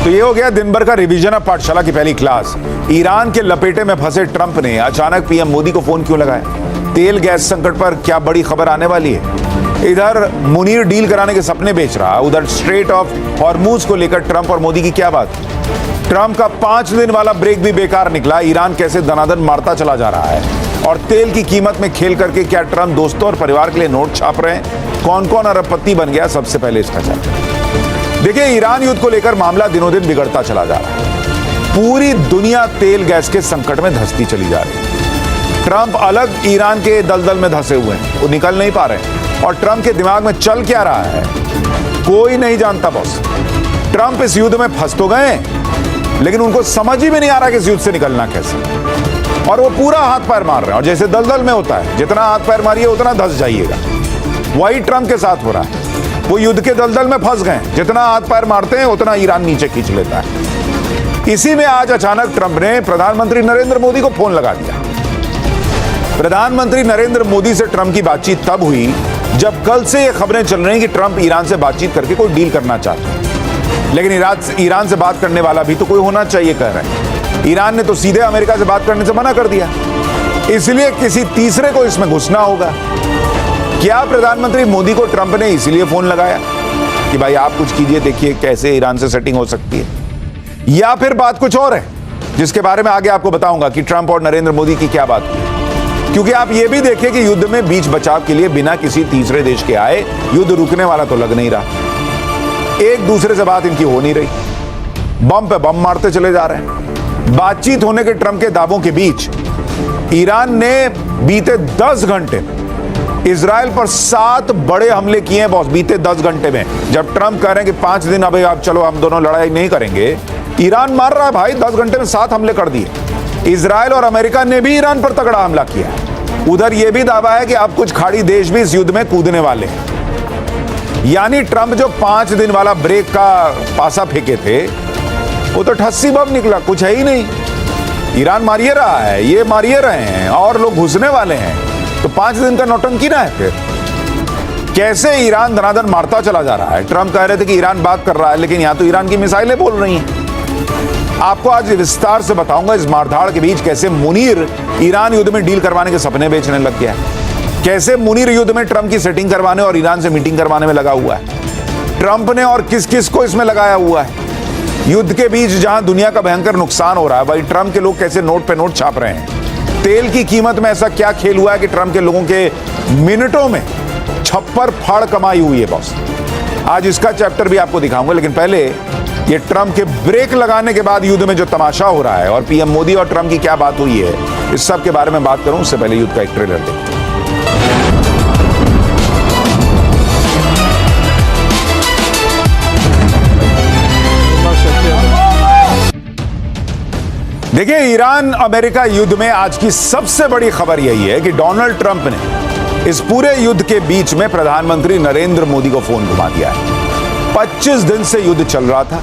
तो ये हो गया दिन भर का रिवीजन ऑफ पाठशाला की पहली क्लास। ईरान के लपेटे में फंसे ट्रंप ने अचानक पीएम मोदी को फोन क्यों लगाया? तेल गैस संकट पर क्या बड़ी खबर आने वाली है? इधर मुनीर डील कराने के सपने बेच रहा, उधर स्ट्रेट ऑफ हॉर्मूज को लेकर ट्रंप और मोदी की क्या बात? ट्रंप का 5 दिन वाला ब्रेक भी बेकार निकला। ईरान कैसे दनादन मारता चला जा रहा है, और तेल की कीमत में खेल करके क्या ट्रंप दोस्तों और परिवार के लिए नोट छाप रहे हैं? कौन कौन अरबपति बन गया? सबसे पहले इसका चर्चा। देखिए, ईरान युद्ध को लेकर मामला दिनों दिन बिगड़ता चला जा रहा है। पूरी दुनिया तेल गैस के संकट में धंसती चली जा रही है। ट्रंप अलग ईरान के दलदल में धंसे हुए हैं, वो निकल नहीं पा रहे। और ट्रंप के दिमाग में चल क्या रहा है कोई नहीं जानता बॉस। ट्रंप इस युद्ध में फंस तो गए, लेकिन उनको समझ ही में नहीं आ रहा कि इस युद्ध से निकलना कैसे। और वो पूरा हाथ पैर मार रहे हैं, और जैसे दलदल में होता है, जितना हाथ पैर मारिए उतना धंस जाइएगा। वही ट्रंप के साथ हो रहा है। वो युद्ध के दलदल में फंस गए, जितना हाथ पैर मारते हैं उतना ईरान नीचे खींच लेता है। इसी में आज अचानक ट्रंप ने प्रधानमंत्री नरेंद्र मोदी को फोन लगा दिया। प्रधानमंत्री नरेंद्र मोदी से ट्रंप की बातचीत तब हुई जब कल से ये खबरें चल रही हैं कि ट्रंप ईरान से बातचीत करके कोई डील करना चाहते हैं। लेकिन ईरान से बात करने वाला भी तो कोई होना चाहिए, कह रहे हैं। ईरान ने तो सीधे अमेरिका से बात करने से मना कर दिया, इसलिए किसी तीसरे को इसमें घुसना होगा। क्या प्रधानमंत्री मोदी को ट्रंप ने इसलिए फोन लगाया कि भाई आप कुछ कीजिए, देखिए कैसे ईरान से सेटिंग हो सकती है? या फिर बात कुछ और है, जिसके बारे में आगे आपको बताऊंगा कि ट्रंप और नरेंद्र मोदी की क्या बात हुई। क्योंकि आप ये भी देखिए कि युद्ध में बीच बचाव के लिए बिना किसी तीसरे देश के आए युद्ध रुकने वाला तो लग नहीं रहा। एक दूसरे से बात इनकी हो नहीं रही, बम पे बम मारते चले जा रहे हैं। बातचीत होने के ट्रंप के दावों के बीच ईरान ने बीते 10 घंटे इजराइल पर 7 बड़े हमले किए हैं बॉस, बीते 10 घंटे में। जब ट्रंप कह रहे हैं कि 5 दिन अभी आप चलो हम दोनों लड़ाई नहीं करेंगे, ईरान मार रहा है भाई। 10 घंटे में 7 हमले कर दिए। इजराइल और अमेरिका ने भी ईरान पर तगड़ा हमला किया है। उधर यह भी दावा है कि अब कुछ खाड़ी देश भी इस युद्ध में कूदने वाले हैं। यानी ट्रंप जो 5 दिन वाला ब्रेक का पासा फेंके थे, वो तो ठस्सी बम निकला, कुछ है ही नहीं। ईरान मारिए रहा है, ये मारिए रहे हैं, और लोग घुसने वाले हैं। तो 5 दिन का नौटंकी ना है फिर? कैसे ईरान दनादन मारता चला जा रहा है। ट्रंप कह रहे थे कि ईरान बात कर रहा है, लेकिन यहां तो ईरान की मिसाइलें बोल रही हैं। आपको आज विस्तार से बताऊंगा इस मारधाड़ के बीच कैसे मुनीर ईरान युद्ध में डील करवाने के सपने बेचने लग गया है। कैसे मुनीर युद्ध में ट्रंप की सेटिंग करवाने और ईरान से मीटिंग करवाने में लगा हुआ है। ट्रंप ने और किस किस को इसमें लगाया हुआ है। युद्ध के बीच जहां दुनिया का भयंकर नुकसान हो रहा है, भाई ट्रंप के लोग कैसे नोट पे नोट छाप रहे हैं। तेल की कीमत में ऐसा क्या खेल हुआ है कि ट्रंप के लोगों के मिनटों में छप्पर फाड़ कमाई हुई है बॉस। आज इसका चैप्टर भी आपको दिखाऊंगा, लेकिन पहले ये ट्रंप के ब्रेक लगाने के बाद युद्ध में जो तमाशा हो रहा है और पीएम मोदी और ट्रंप की क्या बात हुई है, इस सब के बारे में बात करूं उससे पहले युद्ध का एक ट्रेलर देखिए। देखिए, ईरान अमेरिका युद्ध में आज की सबसे बड़ी खबर यही है कि डोनाल्ड ट्रंप ने इस पूरे युद्ध के बीच में प्रधानमंत्री नरेंद्र मोदी को फोन घुमा दिया है। 25 दिन से युद्ध चल रहा था,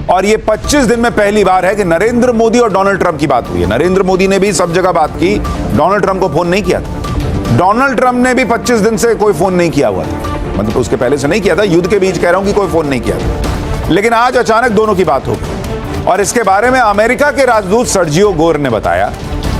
और ये 25 दिन में पहली बार है कि नरेंद्र मोदी और डोनाल्ड ट्रंप की बात हुई है। नरेंद्र मोदी ने भी सब जगह बात की, डोनाल्ड ट्रंप को फोन नहीं किया था। डोनाल्ड ट्रंप ने भी 25 दिन से कोई फोन नहीं किया हुआ था, मतलब उसके पहले से नहीं किया था, युद्ध के बीच कह रहा हूं कि कोई फोन नहीं किया था। लेकिन आज अचानक दोनों की बात हो गई, और इसके बारे में अमेरिका के राजदूत सर्जियो गोर ने बताया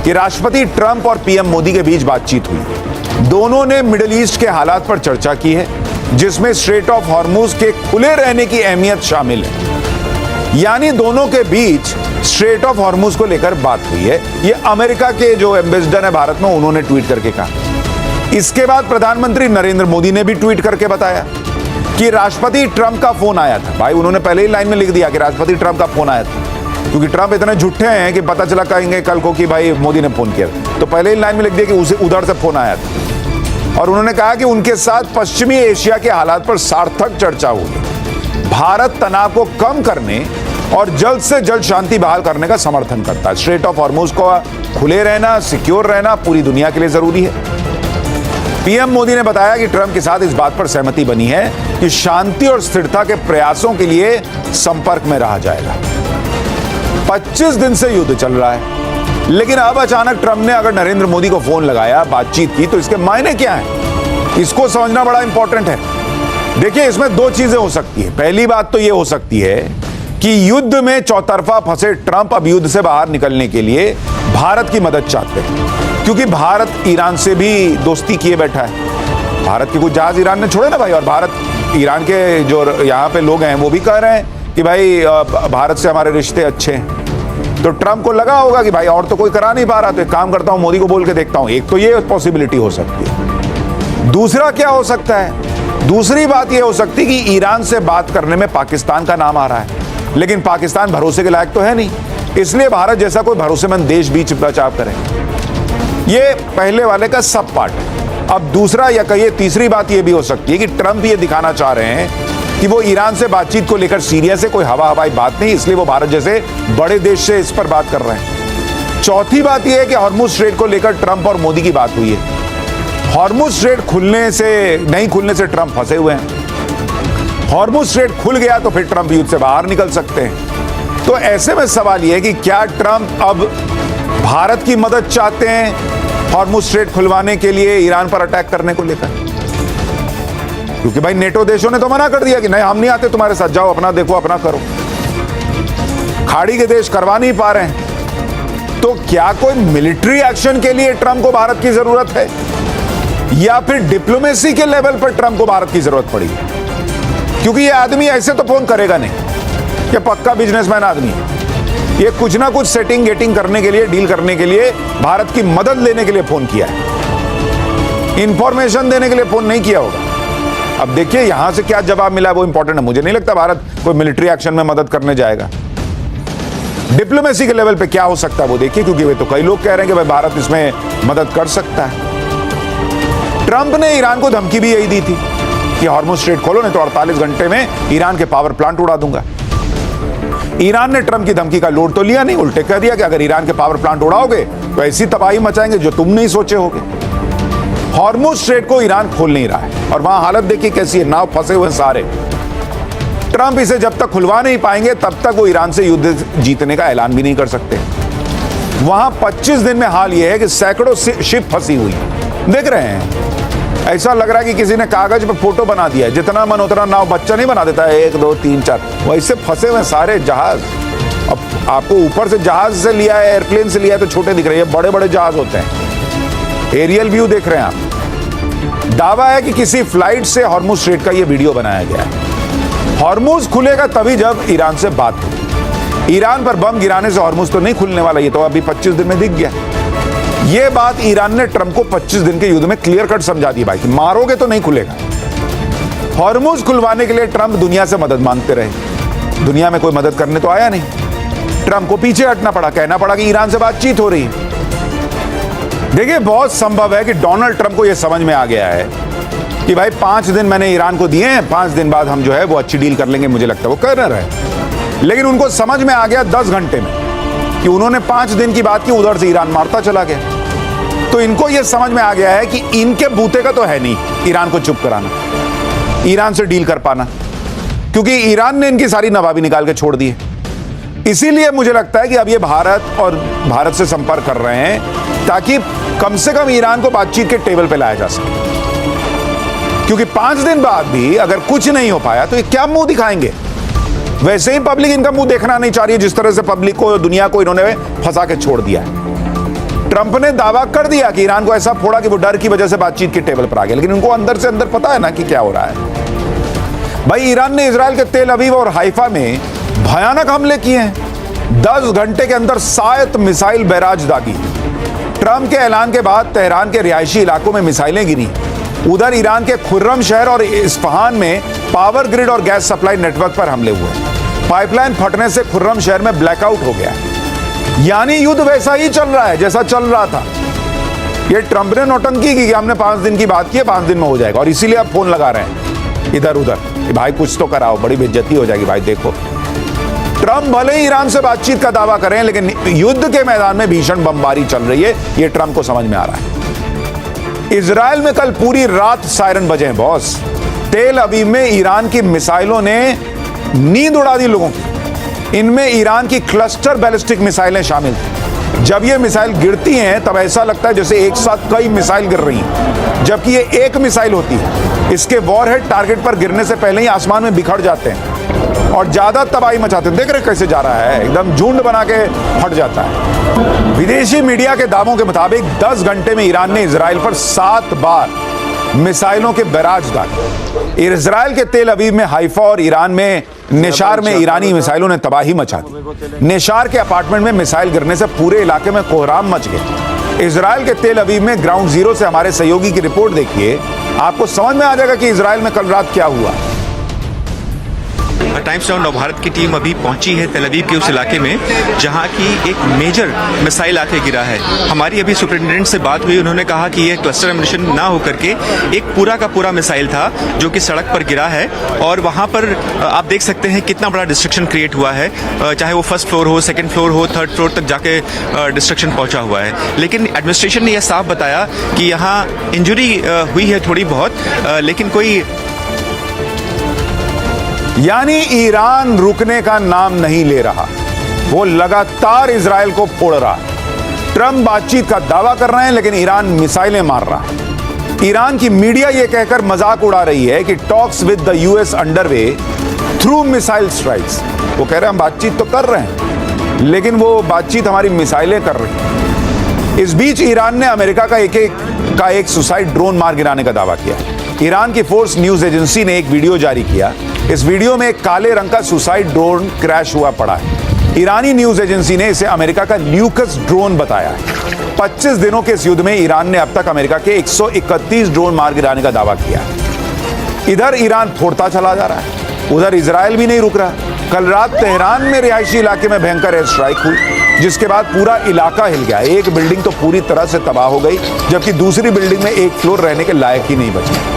कि राष्ट्रपति ट्रंप और पीएम मोदी के बीच बातचीत हुई। दोनों ने मिडिल ईस्ट के हालात पर चर्चा की है, जिसमें स्ट्रेट ऑफ हॉर्मूज के खुले रहने की अहमियत शामिल है। यानी दोनों के बीच स्ट्रेट ऑफ हॉर्मूज को लेकर बात हुई है। यह अमेरिका के जो एम्बेसडर है भारत में, उन्होंने ट्वीट करके कहा। इसके बाद प्रधानमंत्री नरेंद्र मोदी ने भी ट्वीट करके बताया कि राष्ट्रपति ट्रंप का फोन आया था। भाई उन्होंने पहले ही लाइन में लिख दिया कि राष्ट्रपति ट्रंप का फोन आया था, क्योंकि ट्रंप इतने झूठे हैं कि पता चला कहेंगे कल को कि भाई मोदी ने फोन किया, तो पहले ही लाइन में लिख दिया कि उसे उधर से फोन आया था। और उन्होंने कहा कि उनके साथ पश्चिमी एशिया के हालात पर सार्थक चर्चा हुई। भारत तनाव को कम करने और जल्द से जल्द शांति बहाल करने का समर्थन करता है। स्ट्रेट ऑफ हॉर्मूज को खुले रहना, सिक्योर रहना पूरी दुनिया के लिए जरूरी है। पीएम मोदी ने बताया कि ट्रंप के साथ इस बात पर सहमति बनी है कि शांति और स्थिरता के प्रयासों के लिए संपर्क में रहा जाएगा। 25 दिन से युद्ध चल रहा है, लेकिन अब अचानक ट्रंप ने अगर नरेंद्र मोदी को फोन लगाया, बातचीत की, तो इसके मायने क्या हैं? इसको समझना बड़ा इंपॉर्टेंट है। देखिए, इसमें 2 चीजें हो सकती है। पहली बात तो यह हो सकती है कि युद्ध में चौतरफा फंसे ट्रंप अब युद्ध से बाहर निकलने के लिए भारत की मदद चाहते हैं, क्योंकि भारत ईरान से भी दोस्ती किए बैठा है। भारत के कुछ जहाज ईरान ने छोड़े ना भाई, और भारत ईरान के जो यहाँ पे लोग हैं वो भी कह रहे हैं कि भाई भारत से हमारे रिश्ते अच्छे हैं। तो ट्रंप को लगा होगा कि भाई और तो कोई करा नहीं पा रहा, तो एक काम करता हूं, मोदी को बोल के देखता हूं। एक तो ये पॉसिबिलिटी हो सकती है। दूसरा क्या हो सकता है? दूसरी बात ये हो सकती है कि ईरान से बात करने में पाकिस्तान का नाम आ रहा है, लेकिन पाकिस्तान भरोसे के लायक तो है नहीं, इसलिए भारत जैसा कोई भरोसेमंद देश बीच बचाव करे। ये पहले वाले का सब पार्ट है। अब दूसरा या कहिए तीसरी बात ये भी हो सकती है कि ट्रंप ये दिखाना चाह रहे हैं कि वो ईरान से बातचीत को लेकर सीरियस है, कोई हवाई बात नहीं, इसलिए वो भारत जैसे बड़े देश से इस पर बात कर रहे हैं। चौथी बात यह है कि हॉर्मुज स्ट्रेट को लेकर ट्रंप और मोदी की बात हुई है। हॉर्मुज स्ट्रेट खुलने से नहीं खुलने से ट्रंप फंसे हुए हैं। हॉर्मुज स्ट्रेट खुल गया तो फिर ट्रंप युद्ध से बाहर निकल सकते हैं। तो ऐसे में सवाल यह है कि क्या ट्रंप अब भारत की मदद चाहते हैं हॉर्मुज स्ट्रेट खुलवाने के लिए ईरान पर अटैक करने को लेकर? क्योंकि भाई नेटो देशों ने तो मना कर दिया कि नहीं, हम नहीं आते तुम्हारे साथ, जाओ अपना देखो, अपना करो। खाड़ी के देश करवा नहीं पा रहे हैं। तो क्या कोई मिलिट्री एक्शन के लिए ट्रंप को भारत की जरूरत है, या फिर डिप्लोमेसी के लेवल पर ट्रंप को भारत की जरूरत पड़ी? क्योंकि ये आदमी ऐसे तो फोन करेगा नहीं, ये पक्का बिजनेसमैन आदमी है। ये कुछ ना कुछ सेटिंग गेटिंग करने के लिए, डील करने के लिए, भारत की मदद लेने के लिए फोन किया है, इंफॉर्मेशन देने के लिए फोन नहीं किया होगा। अब देखिए यहां से क्या जवाब मिला वो इंपॉर्टेंट है। मुझे नहीं लगता भारत कोई मिलिट्री एक्शन में मदद करने जाएगा। डिप्लोमेसी के लेवल पे क्या हो सकता है वो देखिए, क्योंकि वे तो कई लोग कह रहे हैं कि भाई भारत इसमें मदद कर सकता है। ट्रंप ने ईरान को धमकी भी यही दी थी कि हॉर्मुज स्ट्रेट खोलो, नहीं तो 48 घंटे में ईरान के पावर प्लांट उड़ा दूंगा। ईरान ने ट्रंप की धमकी का लोड तो लिया नहीं, उल्टे कह दिया कि अगर ईरान के पावर प्लांट उड़ाओगे तो ऐसी तबाही मचाएंगे जो तुम नहीं सोचे होगे। हॉर्मुज स्ट्रेट को ईरान खोल नहीं रहा है, और वहां हालत देखिए कैसी है, नाव फंसे हुए सारे। ट्रंप इसे जब तक खुलवा नहीं पाएंगे तब तक वो ईरान से युद्ध जीतने का ऐलान भी नहीं कर सकते। वहां 25 दिन में हाल यह है कि सैकड़ों शिप फंसी हुई, देख रहे हैं। ऐसा लग रहा है कि किसी ने कागज पर फोटो बना दिया है, जितना मन उतना नाव बच्चा नहीं बना देता है, 1 2 3 4, वैसे फंसे हुए सारे जहाज। अब आपको ऊपर से जहाज से लिया है, एयरप्लेन से लिया है तो छोटे दिख रहे हैं, बड़े बड़े जहाज होते हैं। एरियल व्यू देख रहे हैं आप। दावा है कि किसी फ्लाइट से हॉर्मुज स्ट्रेट का यह वीडियो बनाया गया है। हॉर्मुज खुलेगा तभी जब ईरान से बात हो। ईरान पर बम गिराने से हॉर्मुज तो नहीं खुलने वाला, ये तो अभी 25 दिन में दिख गया। यह बात ईरान ने ट्रंप को 25 दिन के युद्ध में क्लियर कट समझा दी भाई, कि मारोगे तो नहीं खुलेगा। हॉर्मुज खुलवाने के लिए ट्रंप दुनिया से मदद मांगते रहे, दुनिया में कोई मदद करने तो आया नहीं। ट्रंप को पीछे हटना पड़ा, कहना पड़ा कि ईरान से बातचीत हो रही है। देखिए बहुत संभव है कि डोनाल्ड ट्रंप को यह समझ में आ गया है कि भाई 5 दिन मैंने ईरान को दिए हैं, 5 दिन बाद हम जो है वो अच्छी डील कर लेंगे, मुझे लगता है वो कर रहे। लेकिन उनको समझ में आ गया 10 घंटे में कि उन्होंने 5 दिन की बात की, उधर से ईरान मारता चला गया। तो इनको यह समझ में आ गया है कि इनके बूते का तो है नहीं ईरान को चुप कराना, ईरान से डील कर पाना, क्योंकि ईरान ने इनकी सारी नवाबी निकाल के छोड़ दी है। इसीलिए मुझे लगता है कि अब ये भारत से संपर्क कर रहे हैं ताकि कम से कम ईरान को बातचीत के टेबल पे लाया जा सके। क्योंकि 5 दिन बाद भी अगर कुछ नहीं हो पाया तो ये क्या मुंह दिखाएंगे? वैसे ही पब्लिक इनका मुंह देखना नहीं चाह रही है, जिस तरह से पब्लिक को, दुनिया को इन्होंने फंसा के छोड़ दिया है। ट्रंप ने दावा कर दिया कि ईरान को ऐसा फोड़ा कि वो डर की वजह से बातचीत के टेबल पर आ गया, लेकिन उनको अंदर से अंदर पता है ना कि क्या हो रहा है। भाई ईरान ने इजराइल के तेल अवीव और हाइफा में भयानक हमले किए हैं। 10 घंटे के अंदर 7 मिसाइल बैराज दागी। ट्रंप के ऐलान के बाद तेहरान के रिहायशी इलाकों में मिसाइलें गिरी। उधर ईरान के खुर्रम शहर और इस्फहान में पावर ग्रिड और गैस सप्लाई नेटवर्क पर हमले हुए। पाइपलाइन फटने से खुर्रम शहर में ब्लैकआउट हो गया। यानी युद्ध वैसा ही चल रहा है जैसा चल रहा था। ये ट्रंप ने नौटंकी की कि हमने 5 दिन की बात की है, 5 दिन में हो जाएगा, और इसीलिए आप फोन लगा रहे हैं इधर उधर कि भाई कुछ तो कराओ, बड़ी बेइज्जती हो जाएगी भाई। देखो ट्रंप भले ही ईरान से बातचीत का दावा करें, लेकिन युद्ध के मैदान में भीषण बमबारी चल रही है, ये ट्रंप को समझ में आ रहा है। इजराइल में कल पूरी रात सायरन बजे हैं बॉस। तेल अवीव में ईरान की मिसाइलों ने नींद उड़ा दी लोगों की। इनमें ईरान की क्लस्टर बैलिस्टिक मिसाइलें शामिल थी। जब ये मिसाइल गिरती हैं तब ऐसा लगता है जैसे एक साथ कई मिसाइल गिर रही हैं, जबकि ये एक मिसाइल होती है। इसके वॉरहेड टारगेट पर गिरने से पहले ही आसमान में बिखर जाते हैं और ज्यादा तबाही मचाते हैं। देख रहे कैसे जा रहा है, एकदम झुंड बना के फट जाता है। विदेशी मीडिया के दावों के मुताबिक 10 घंटे में ईरान ने इजराइल पर 7 बार मिसाइलों के बैराज डाले। इजराइल के तेल अवीव में, हाइफा और ईरान में नेशार में ईरानी मिसाइलों ने तबाही मचा दी। नेशार के अपार्टमेंट में मिसाइल गिरने से पूरे इलाके में कोहराम मच गया। इजराइल के तेल अवीव में ग्राउंड जीरो से हमारे सहयोगी की रिपोर्ट देखिए, आपको समझ में आ जाएगा कि इजराइल में कल रात क्या हुआ। टाइम्स नाउ नवभारत की टीम अभी पहुंची है तेल अवीव के उस इलाके में जहां की एक मेजर मिसाइल आके गिरा है। हमारी अभी सुपरिटेंडेंट से बात हुई, उन्होंने कहा कि यह क्लस्टर एमिशन ना होकर के एक पूरा का पूरा मिसाइल था जो कि सड़क पर गिरा है और वहां पर आप देख सकते हैं कितना बड़ा डिस्ट्रक्शन क्रिएट हुआ है। चाहे वो फर्स्ट फ्लोर हो, सेकेंड फ्लोर हो, थर्ड फ्लोर तक जाके डिस्ट्रक्शन पहुंचा हुआ है। लेकिन एडमिनिस्ट्रेशन ने यह साफ बताया कि यहाँ इंजरी हुई है थोड़ी बहुत, लेकिन कोई यानी ईरान रुकने का नाम नहीं ले रहा, वो लगातार इजराइल को फोड़ रहा है। ट्रंप बातचीत का दावा कर रहे हैं लेकिन ईरान मिसाइलें मार रहा है। ईरान की मीडिया यह कहकर मजाक उड़ा रही है कि talks with the US underway through missile strikes. वो कह रहे हैं हम बातचीत तो कर रहे हैं लेकिन वो बातचीत हमारी मिसाइलें कर रही है। इस बीच ईरान ने अमेरिका का एक सुसाइड ड्रोन मार गिराने का दावा किया। ईरान की फोर्स न्यूज एजेंसी ने एक वीडियो जारी किया। इस वीडियो में एक काले रंग का सुसाइड ड्रोन क्रैश हुआ पड़ा है। ईरानी न्यूज एजेंसी ने इसे अमेरिका का ल्यूकस ड्रोन बताया है। 25 दिनों के इस युद्ध में ईरान ने अब तक अमेरिका के 131 ड्रोन मार गिराने का दावा किया है। इधर ईरान फोड़ता चला जा रहा है, उधर इजराइल भी नहीं रुक रहा। कल रात तेहरान में रिहायशी इलाके में भयंकर एयर स्ट्राइक हुई, जिसके बाद पूरा इलाका हिल गया। एक बिल्डिंग तो पूरी तरह से तबाह हो गई, जबकि दूसरी बिल्डिंग में एक फ्लोर रहने के लायक ही नहीं बचा।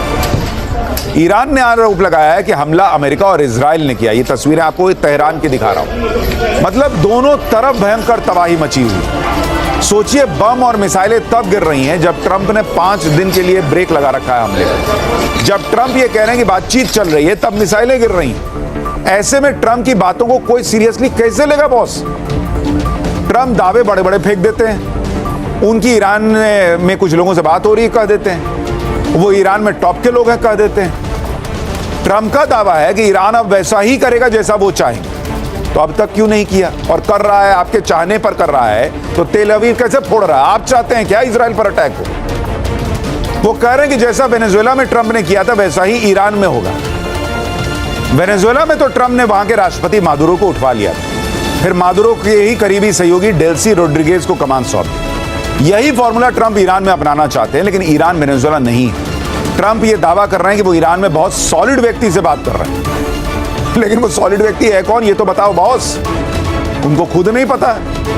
ईरान ने आरोप लगाया है कि हमला अमेरिका और इजराइल ने किया। ये तस्वीरें आपको तेहरान की दिखा रहा हूं। मतलब दोनों तरफ भयंकर तबाही मची हुई। सोचिए, बम और मिसाइलें तब गिर रही हैं जब ट्रंप ने 5 दिन के लिए ब्रेक लगा रखा है हमले पर। जब ट्रंप ये कह रहे हैं कि बातचीत चल रही है, तब मिसाइलें गिर रही हैं। ऐसे में ट्रंप की बातों को कोई सीरियसली कैसे लेगा बॉस? ट्रंप दावे बड़े बड़े फेंक देते हैं। उनकी ईरान में कुछ लोगों से बात हो रही है कह देते हैं, वो ईरान में टॉप के लोग हैं कह देते हैं। ट्रंप का दावा है कि ईरान अब वैसा ही करेगा जैसा वो चाहेंगे, तो अब तक क्यों नहीं किया? और कर रहा है, आपके चाहने पर कर रहा है, तो तेल अवीव कैसे फोड़ रहा है? आप चाहते हैं क्या इजराइल पर अटैक हो? वो कह रहे हैं कि जैसा वेनेजुएला में ट्रंप ने किया था वैसा ही ईरान में होगा। वेनेजुएला में तो ट्रंप ने वहां के राष्ट्रपति मादुरो को उठवा लिया था, फिर मादुरो के ही करीबी सहयोगी डेल्सी रोड्रिगेज को कमान सौंप दी। यही फॉर्मूला ट्रंप ईरान में अपनाना चाहते हैं, लेकिन ईरान वेनेजुएला नहीं है। ट्रंप ये दावा कर रहे हैं कि वो ईरान में बहुत सॉलिड व्यक्ति से बात कर रहे हैं, लेकिन वो सॉलिड व्यक्ति है कौन ये तो बताओ बॉस। उनको खुद नहीं पता,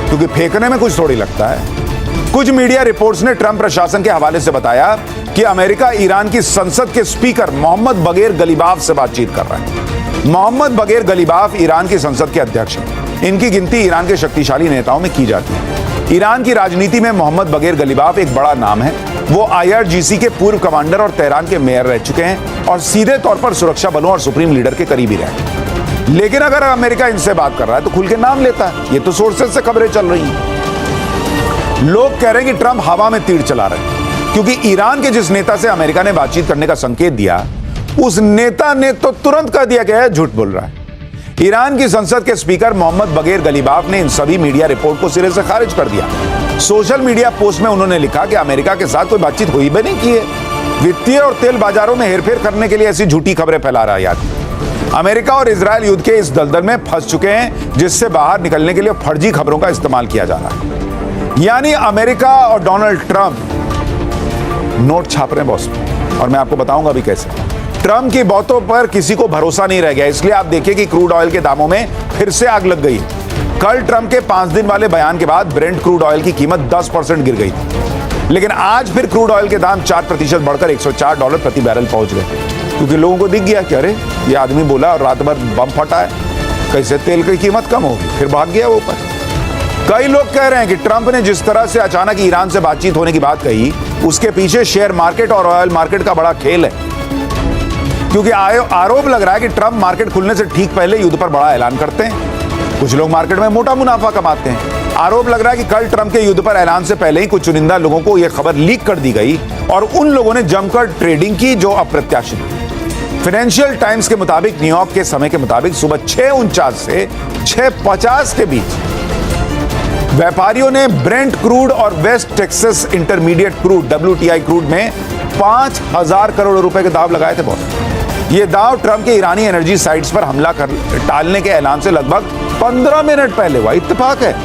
क्योंकि फेंकने में कुछ थोड़ी लगता है। कुछ मीडिया रिपोर्ट्स ने ट्रंप प्रशासन के हवाले से बताया कि अमेरिका ईरान की संसद के स्पीकर मोहम्मद बगेर गलीबाफ से बातचीत कर रहा है। मोहम्मद बगेर गलीबाफ ईरान की संसद के अध्यक्ष हैं। इनकी गिनती ईरान के शक्तिशाली नेताओं में की जाती है। ईरान की राजनीति में मोहम्मद बगेर गलीबाफ एक बड़ा नाम है। वो IRGC के पूर्व कमांडर और तेहरान के मेयर रह चुके हैं और सीधे तौर पर सुरक्षा बलों और सुप्रीम लीडर के करीबी रहे। लेकिन अगर अमेरिका इनसे बात कर रहा है तो खुल के नाम लेता है। ये तो सोर्सेज से खबरें चल रही हैं। लोग कह रहे हैं कि ट्रंप हवा में तीर चला रहे हैं, क्योंकि ईरान के जिस नेता से अमेरिका ने बातचीत करने का संकेत दिया, उस नेता ने तो तुरंत कह दिया कि झूठ बोल रहा है। ईरान की संसद के स्पीकर मोहम्मद बगेर गलीबाफ ने इन सभी मीडिया रिपोर्ट को सिरे से खारिज कर दिया। सोशल मीडिया पोस्ट में उन्होंने लिखा कि अमेरिका के साथ कोई बातचीत हुई भी नहीं की है। वित्तीय और तेल बाजारों में हेरफेर करने के लिए ऐसी झूठी खबरें फैला रहा है आदमी। अमेरिका और इजराइल युद्ध के इस दलदल में फंस चुके हैं, जिससे बाहर निकलने के लिए फर्जी खबरों का इस्तेमाल किया जा रहा है। यानी अमेरिका और डोनाल्ड ट्रंप नोट छाप रहे हैं बॉस, और मैं आपको बताऊंगा अभी कैसे। ट्रंप की बातों पर किसी को भरोसा नहीं रह गया, इसलिए आप देखिए कि क्रूड ऑयल के दामों में फिर से आग लग गई। कल ट्रंप के 5 दिन वाले बयान के बाद ब्रेंट क्रूड ऑयल की कीमत 10% गिर गई थी, लेकिन आज फिर क्रूड ऑयल के दाम 4% बढ़कर $104 प्रति बैरल पहुंच गए, क्योंकि लोगों को दिख गया कि अरे ये आदमी बोला और रात भर बम फटा है, कैसे तेल की कीमत कम होगी, फिर भाग गया वो ऊपर। कई लोग कह रहे हैं कि ट्रंप ने जिस तरह से अचानक ईरान से बातचीत होने की बात कही, उसके पीछे शेयर मार्केट और ऑयल मार्केट का बड़ा खेल है, क्योंकि आरोप लग रहा है कि ट्रंप मार्केट खुलने से ठीक पहले युद्ध पर बड़ा ऐलान करते हैं। कुछ लोग मार्केट में मोटा मुनाफा कमाते हैं। आरोप लग रहा है कि कल ट्रंप के युद्ध पर ऐलान से पहले ही कुछ चुनिंदा लोगों को यह खबर लीक कर दी गई और उन लोगों ने जमकर ट्रेडिंग की जो अप्रत्याशित थी। फाइनेंशियल टाइम्स के मुताबिक न्यूयॉर्क के समय के मुताबिक सुबह 6:49 से 6:50 के बीच व्यापारियों ने ब्रेंट क्रूड और West Texas intermediate crude WTI crude में 5,000 करोड़ रुपए के दाव लगाए थे। बहुत ये दाव ट्रंप के ईरानी एनर्जी साइट्स पर हमला कर टालने के ऐलान से लगभग 15 मिनट पहले हुआ। इत्तेफाक है।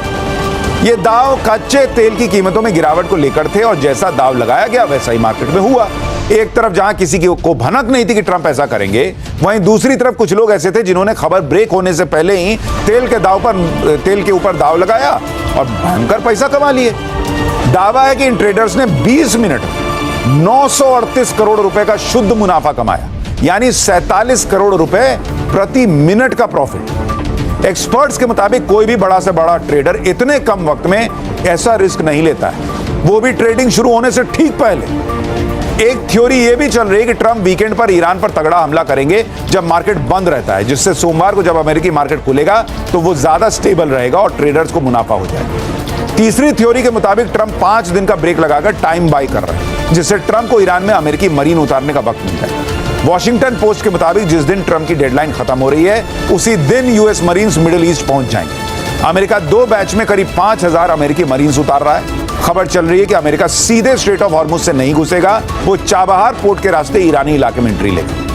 ये दाव कच्चे तेल की कीमतों में गिरावट को लेकर थे और जैसा दाव लगाया गया वैसा ही मार्केट में हुआ। एक तरफ जहां किसी को भनक नहीं थी कि ट्रंप ऐसा करेंगे, वहीं दूसरी तरफ कुछ लोग ऐसे थे जिन्होंने खबर ब्रेक होने से पहले ही तेल के ऊपर दाव लगाया और भयंकर पैसा कमा लिए। दावा है कि इन ट्रेडर्स ने 20 मिनट 938 करोड़ रुपए का शुद्ध मुनाफा कमाया, यानी 47 करोड़ रुपए प्रति मिनट का प्रॉफिट। एक्सपर्ट्स के मुताबिक कोई भी बड़ा से बड़ा ट्रेडर इतने कम वक्त में ऐसा रिस्क नहीं लेता है, वो भी ट्रेडिंग शुरू होने से ठीक पहले। एक थ्योरी ये भी चल रही है कि ट्रंप वीकेंड पर ईरान पर तगड़ा हमला करेंगे जब मार्केट बंद रहता है, जिससे सोमवार को जब अमेरिकी मार्केट खुलेगा तो वो ज्यादा स्टेबल रहेगा और ट्रेडर्स को मुनाफा हो जाएगा। तीसरी थ्योरी के मुताबिक ट्रंप 5 दिन का ब्रेक लगाकर टाइम बाई कर रहे हैं, जिससे ट्रंप को ईरान में अमेरिकी मरीन उतारने का वक्त मिल जाए। वॉशिंग्टन पोस्ट के मुताबिक जिस दिन ट्रंप की डेडलाइन खत्म हो रही है उसी दिन यूएस मरीन्स मिडिल ईस्ट पहुंच जाएंगे। अमेरिका 2 बैच में करीब 5,000 अमेरिकी मरीन्स उतार रहा है। खबर चल रही है कि अमेरिका सीधे स्ट्रेट ऑफ हॉर्मुज से नहीं घुसेगा, वो चाबहार पोर्ट के रास्ते ईरानी इलाके में एंट्री लेगा।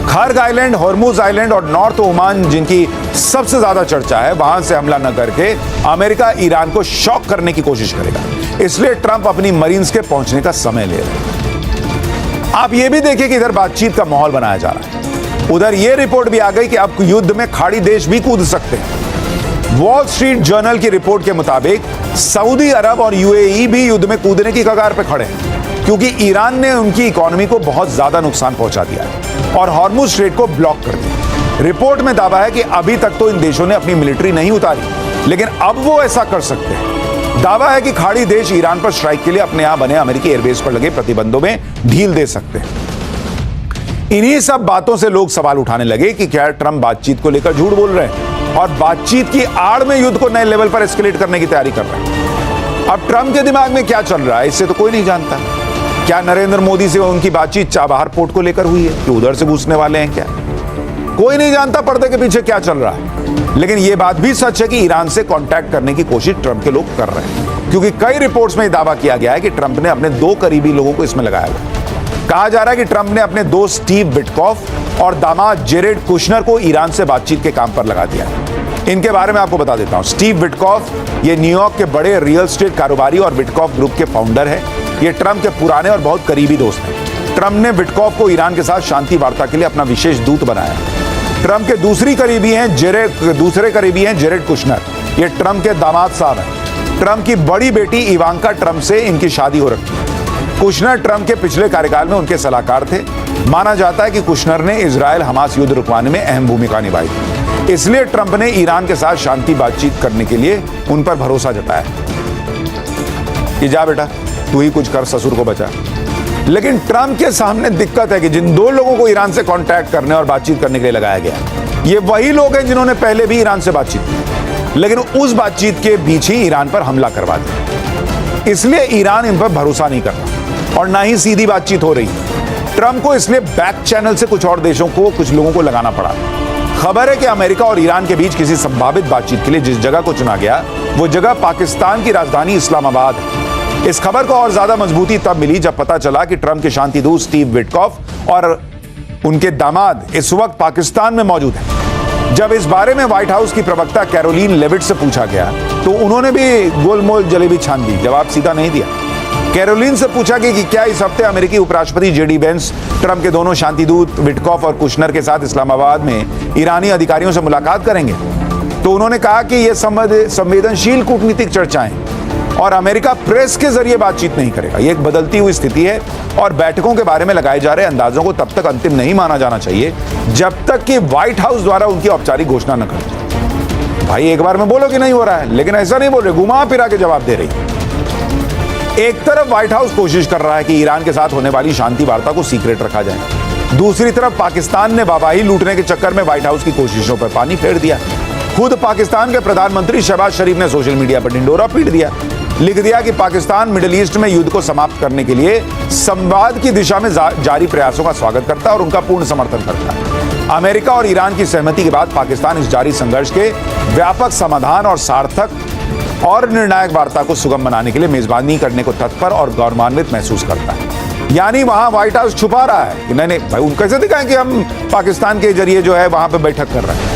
खर्ग आइलैंड, हॉर्मुज आइलैंड और नॉर्थ ओमान जिनकी सबसे ज्यादा चर्चा है, वहां से हमला न करके अमेरिका ईरान को शॉक करने की कोशिश करेगा। इसलिए ट्रंप अपनी मरीन्स के पहुंचने का समय ले रहे हैं। आप ये भी देखिए कि इधर बातचीत का माहौल बनाया जा रहा है। उधर ये रिपोर्ट भी आ गई कि अब युद्ध में खाड़ी देश भी कूद सकते हैं। वॉल स्ट्रीट जर्नल की रिपोर्ट के मुताबिक सऊदी अरब और यूएई भी युद्ध में कूदने की कगार पर खड़े हैं, क्योंकि ईरान ने उनकी इकोनॉमी को बहुत ज्यादा नुकसान पहुंचा दिया है और हॉर्मुज स्ट्रेट को ब्लॉक कर दिया। रिपोर्ट में दावा है कि अभी तक तो इन देशों ने अपनी मिलिट्री नहीं उतारी, लेकिन अब वो ऐसा कर सकते हैं। दावा है कि खाड़ी देश ईरान पर स्ट्राइक के लिए अपने यहां बने अमेरिकी एयरबेस पर लगे प्रतिबंधों में ढील दे सकते हैं। इन्हीं सब बातों से लोग सवाल उठाने लगे कि क्या ट्रंप बातचीत को लेकर झूठ बोल रहे हैं और बातचीत की आड़ में युद्ध को नए लेवल पर एस्केलेट करने की तैयारी कर रहे हैं। अब ट्रंप के दिमाग में क्या चल रहा है इससे तो कोई नहीं जानता। क्या नरेंद्र मोदी से उनकी बातचीत चाबहार पोर्ट को लेकर हुई है कि उधर से घुसने वाले हैं? क्या कोई नहीं जानता पर्दे के पीछे क्या चल रहा है। लेकिन यह बात भी सच है कि ईरान से कांटेक्ट करने की कोशिश ट्रंप के लोग कर रहे हैं, क्योंकि कई रिपोर्ट्स में दावा किया गया है कि ट्रंप ने अपने 2 करीबी लोगों को इसमें लगाया हुआ। कहा जा रहा है कि ट्रंप ने अपने दोस्त स्टीव विटकॉफ और दामाद जेरेड कुशनर को ईरान से बातचीत के काम पर लगा दिया है। इनके बारे में आपको बता देता हूं। स्टीव विटकॉफ ये न्यूयॉर्क के बड़े रियल एस्टेट कारोबारी और विटकॉफ ग्रुप के फाउंडर हैं। ये ट्रंप के पुराने और बहुत करीबी दोस्त हैं। ट्रंप ने विटकॉफ को ईरान के साथ शांति वार्ता के लिए अपना विशेष दूत बनाया। ट्रंप के दूसरे करीबी हैं जेरेड कुशनर। ये ट्रंप के दामाद साहब हैं। ट्रंप की बड़ी बेटी इवांका ट्रंप से इनकी शादी हो रखी है। कुशनर ट्रंप के पिछले कार्यकाल में उनके सलाहकार थे। माना जाता है कि कुशनर ने इजराइल हमास युद्ध रुकवाने में अहम भूमिका निभाई थी। इसलिए ट्रंप ने ईरान के साथ शांति बातचीत करने के लिए उन पर भरोसा जताया कि जा बेटा तू ही कुछ कर, ससुर को बचा। लेकिन ट्रंप के सामने दिक्कत है कि जिन 2 लोगों को ईरान से कांटेक्ट करने और बातचीत करने के लिए लगाया गया, ये वही लोग हैं जिन्होंने पहले भी ईरान से बातचीत की, लेकिन उस बातचीत के बीच ही ईरान पर हमला करवा दिया। इसलिए ईरान इन पर भरोसा नहीं करता और ना ही सीधी बातचीत हो रही। ट्रंप को इसलिए बैक चैनल से कुछ और देशों को, कुछ लोगों को लगाना पड़ा। खबर है कि अमेरिका और ईरान के बीच किसी संभावित बातचीत के लिए जिस जगह को चुना गया, वो जगह पाकिस्तान की राजधानी इस्लामाबाद है। इस खबर को और ज्यादा मजबूती तब मिली जब पता चला कि ट्रंप के शांति दूत स्टीव विटकॉफ और उनके दामाद इस वक्त पाकिस्तान में मौजूद हैं। जब इस बारे में व्हाइट हाउस की प्रवक्ता कैरोलिन लेविट से पूछा गया तो उन्होंने भी गोलमोल जलेबी छान दी, जवाब सीधा नहीं दिया। कैरोलिन से पूछा गया कि क्या इस हफ्ते अमेरिकी उपराष्ट्रपति जेडी वेंस ट्रंप के दोनों शांति दूत विटकॉफ और कुशनर के साथ इस्लामाबाद में ईरानी अधिकारियों से मुलाकात करेंगे, तो उन्होंने कहा कि ये संवेदनशील कूटनीतिक चर्चाएं और अमेरिका प्रेस के जरिए बातचीत नहीं करेगा। ये एक बदलती हुई स्थिति है और बैठकों के बारे में लगाए जा रहे अंदाजों को तब तक अंतिम नहीं माना जाना चाहिए जब तक कि व्हाइट हाउस द्वारा उनकी औपचारिक घोषणा न करे। भाई एक बार में बोलो कि नहीं हो रहा है, लेकिन ऐसा नहीं बोल रहे, घुमा फिरा के जवाब दे रही। एक तरफ व्हाइट हाउस कोशिश कर रहा है कि ईरान के साथ होने वाली शांति वार्ता को सीक्रेट रखा जाए, दूसरी तरफ पाकिस्तान ने वाहवाही लूटने के चक्कर में व्हाइट हाउस की कोशिशों पर पानी फेर दिया। खुद पाकिस्तान के प्रधानमंत्री शहबाज शरीफ ने सोशल मीडिया पर ढिंडोरा पीट दिया। लिख दिया कि पाकिस्तान मिडिल ईस्ट में युद्ध को समाप्त करने के लिए संवाद की दिशा में जारी प्रयासों का स्वागत करता है और उनका पूर्ण समर्थन करता है। अमेरिका और ईरान की सहमति के बाद पाकिस्तान इस जारी संघर्ष के व्यापक समाधान और सार्थक और निर्णायक वार्ता को सुगम बनाने के लिए मेजबानी करने को तत्पर और गौरवान्वित महसूस करता है। यानी वहां व्हाइट हाउस छुपा रहा है कि नहीं भाई, उनको कैसे दिखाएं कि हम पाकिस्तान के जरिए जो है वहां पे बैठक कर रहे हैं।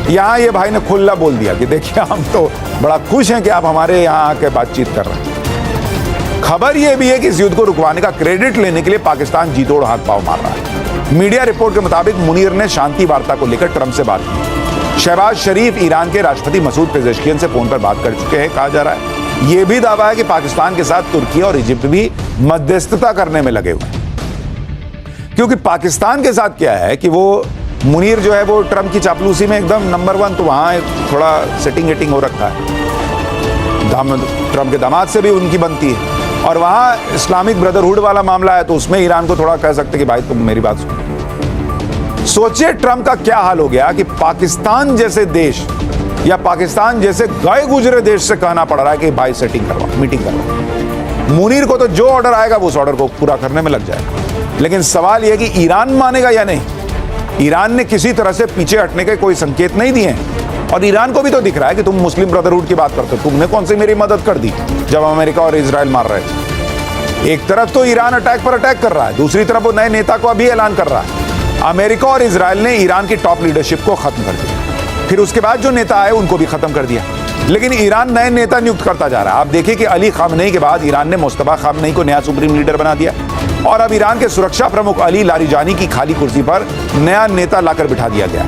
यहां ये भाई ने खुला बोल दिया कि देखिए हम तो बड़ा खुश हैं कि आप हमारे यहां आके बातचीत कर रहे हैं। खबर यह भी है कि इस युद्ध को रुकवाने का क्रेडिट लेने के लिए पाकिस्तान जी तोड़ हाथ पांव मार रहा है। मीडिया रिपोर्ट के मुताबिक मुनीर ने शांति वार्ता को लेकर ट्रंप से बात की। शहबाज शरीफ ईरान के राष्ट्रपति मसूद पेजेश्कियन से फोन पर बात कर चुके हैं, कहा जा रहा है। यह भी दावा है कि पाकिस्तान के साथ तुर्की और इजिप्ट भी मध्यस्थता करने में लगे हुए हैं। क्योंकि पाकिस्तान के साथ क्या है कि वो मुनीर जो है वो ट्रंप की चापलूसी में एकदम नंबर 1, तो वहां थोड़ा सेटिंग वेटिंग हो रखा है। ट्रंप के दामाद से भी उनकी बनती है और वहां इस्लामिक ब्रदरहुड वाला मामला है, तो उसमें ईरान को थोड़ा कह सकते कि भाई तुम मेरी बात सुनो। सोचिए ट्रंप का क्या हाल हो गया कि पाकिस्तान जैसे देश या पाकिस्तान जैसे गए गुजरे देश से कहना पड़ रहा है कि भाई सेटिंग करवा, मीटिंग करवा। मुनीर को तो जो ऑर्डर आएगा वो उस ऑर्डर को पूरा करने में लग जाएगा। लेकिन सवाल यह कि ईरान मानेगा या नहीं। ईरान ने किसी तरह से पीछे हटने के कोई संकेत नहीं दिए हैं और ईरान को भी तो दिख रहा है कि तुम मुस्लिम ब्रदरहुड की बात करते हो, तुमने कौन सी मेरी मदद कर दी जब अमेरिका और इजराइल मार रहे थे। एक तरफ तो ईरान अटैक पर अटैक कर रहा है, दूसरी तरफ वो नए नेता को अभी ऐलान कर रहा है। अमेरिका और इजराइल ने ईरान की टॉप लीडरशिप को खत्म कर दिया, फिर उसके बाद जो नेता आए उनको भी खत्म कर दिया। लेकिन ईरान नए नेता नियुक्त करता जा रहा है। आप देखिए कि अली खामनेई के बाद ईरान ने मुस्तफा खामनेई को नया सुप्रीम लीडर बना दिया और अब ईरान के सुरक्षा प्रमुख अली लारिजानी की खाली कुर्सी पर नया नेता लाकर बिठा दिया गया।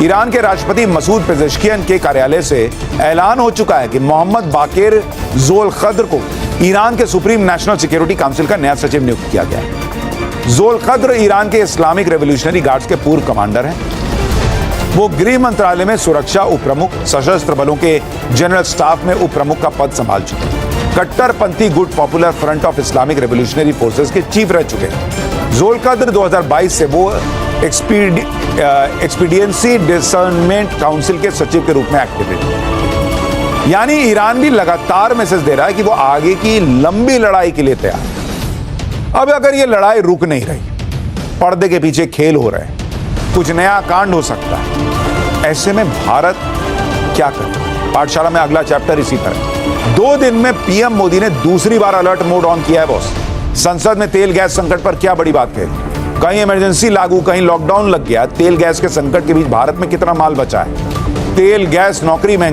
ईरान के राष्ट्रपति मसूद पेजेश्कियन के कार्यालय से ऐलान हो चुका है कि मोहम्मद बाकिर ज़ोलखद्र को ईरान के सुप्रीम नेशनल सिक्योरिटी काउंसिल का नया सचिव नियुक्त किया गया है। ज़ोलखद्र ईरान के इस्लामिक रेवोल्यूशनरी गार्ड्स के पूर्व कमांडर हैं। वो गृह मंत्रालय में सुरक्षा उपप्रमुख, सशस्त्र बलों के जनरल स्टाफ में उपप्रमुख का पद संभाल चुके हैं। कट्टरपंथी good popular front of Islamic revolutionary forces के चीफ रह चुके हैं। ज़ोलखद्र 2022 से वो एक्सपीडियंसी डिसर्नमेंट काउंसिल के सचिव के रूप में एक्टिव है। यानी ईरान भी लगातार मैसेज दे रहा है कि वो आगे की लंबी लड़ाई के लिए तैयार है। अब अगर ये लड़ाई रुक नहीं रही, पर्दे के पीछे खेल हो रहे हैं, कुछ नया कांड हो सकता है, ऐसे में भारत क्या करे? पाठशाला में अगला चैप्टर इसी तरह। 2 दिन में पीएम मोदी ने दूसरी बार अलर्ट मोड ऑन किया है बॉस। संसद में तेल गैस संकट पर क्या बड़ी बात कही। कहीं इमरजेंसी लागू, कहीं लॉकडाउन लग गया। तेल गैस के संकट के बीच भारत में कितना माल बचा है। तेल गैस नौकरी महंगा